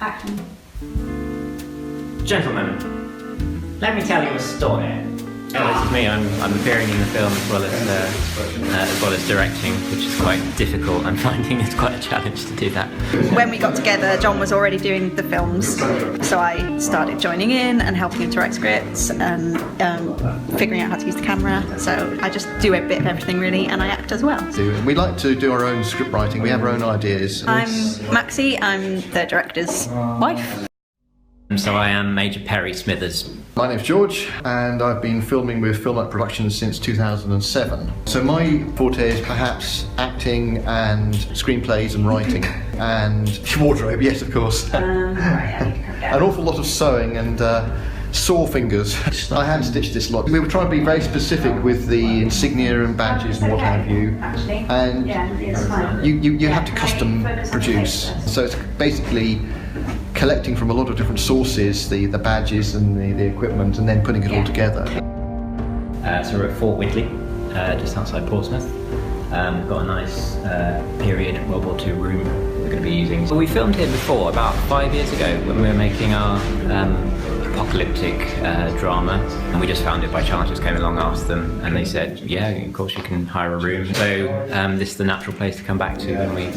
Action. Gentlemen, let me tell you a story. Oh, this is me. I'm appearing in the film as well as directing, which is quite difficult. I'm finding it's quite a challenge to do that. When we got together, Jon was already doing the films, so I started joining in and helping him to write scripts and figuring out how to use the camera. So I just do a bit of everything really, and I act as well. We like to do our own script writing. We have our own ideas. I'm Maxie. I'm the director's wife. So I am Major Perry Smithers. My name's George, and I've been filming with FilmRaker Productions since 2007. So my forte is perhaps acting and screenplays and writing and wardrobe, yes, of course. An awful lot of sewing and sore fingers. I hand stitched this lot. We were trying to be very specific with the insignia and badges and what have you, and you have to custom produce. So it's basically collecting from a lot of different sources the badges and the equipment, and then putting it all together. So we're at Fort Widley, just outside Portsmouth. We've got a nice period World War II room we're going to be using. Well, we filmed here before, about 5 years ago, when we were making our apocalyptic drama, and we just found it by chance. Just came along, asked them, and they said, yeah, of course you can hire a room. So this is the natural place to come back to when we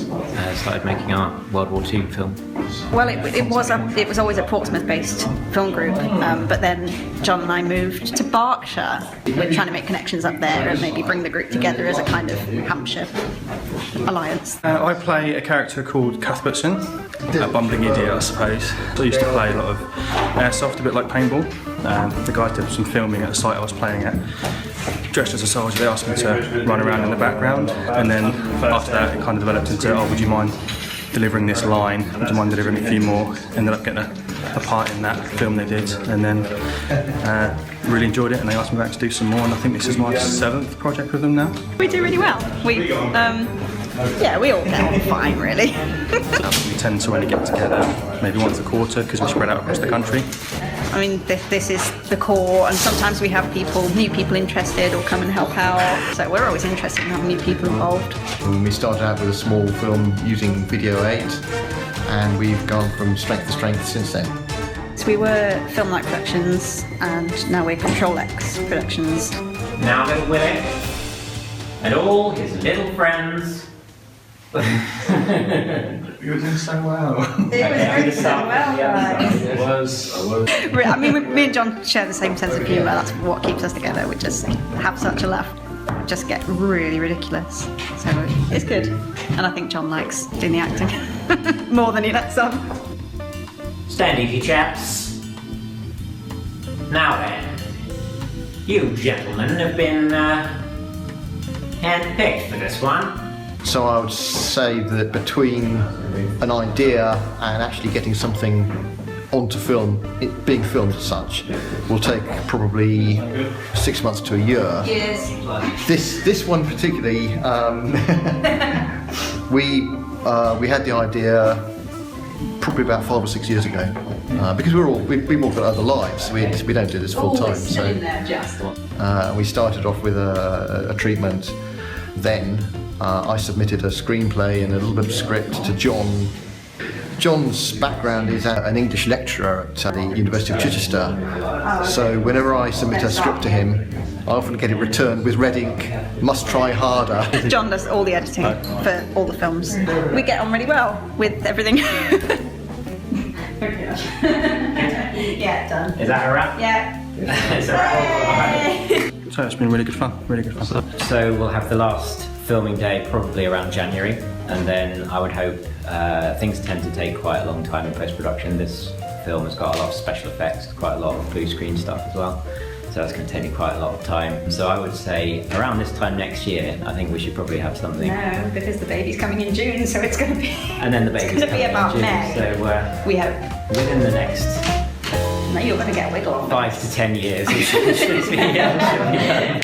started making our World War II film. Well, it was always a Portsmouth-based film group, but then Jon and I moved to Berkshire. We're trying to make connections up there and maybe bring the group together as a kind of Hampshire alliance. I play a character called Cuthbertson, a bumbling idiot, I suppose. I used to play a lot of airsoft, a bit like paintball. The guys did some filming at the site I was playing at. Dressed as a soldier, they asked me to run around in the background, and then after that it kind of developed into, oh, would you mind delivering this line, would you mind delivering a few more? Ended up getting a part in that film they did, and then really enjoyed it, and they asked me back to do some more, and I think this is my 7th project with them now. We do really well. We all get on fine really. We tend to only get together maybe once a quarter because we spread out across the country. I mean, this is the core, and sometimes we have new people interested or come and help out, so we're always interested in having new people involved. We started out with a small film using Video 8, and we've gone from strength to strength since then. So we were FilmRaker Productions, and now we're Control X Productions. Now little Willie and all his little friends. You were doing so well. It was so well, It was. I mean, me and Jon share the same sense of humour. That's what keeps us together. We just have such a laugh. Just get really ridiculous. So it's good. And I think Jon likes doing the acting more than he lets on. Stand easy, chaps. Now then, you gentlemen have been hand-picked for this one. So I would say that between an idea and actually getting something onto film, it being filmed as such, will take probably 6 months to a year. Yes. This one particularly, we had the idea probably about 5 or 6 years ago, because we've all got other lives. We don't do this full time. So we started off with a treatment. Then I submitted a screenplay and a little bit of script to Jon. Jon's background is an English lecturer at the University of Chichester. So whenever I submit a script to him, I often get it returned with red ink, must try harder. Jon does all the editing for all the films. We get on really well with everything. Yeah, done. Is that a wrap? Yeah. It's a wrap. So it's been really good fun, really good fun. So we'll have the last filming day probably around January, and then I would hope things tend to take quite a long time in post-production. This film has got a lot of special effects, quite a lot of blue screen stuff as well, so that's going to take me quite a lot of time. So I would say around this time next year, I think we should probably have something. No, because the baby's coming in June, so it's going to be. And then the baby's going to be about May. So we hope within the next. No, you're going to get a wiggle on. 5 to 10 years. It should be done.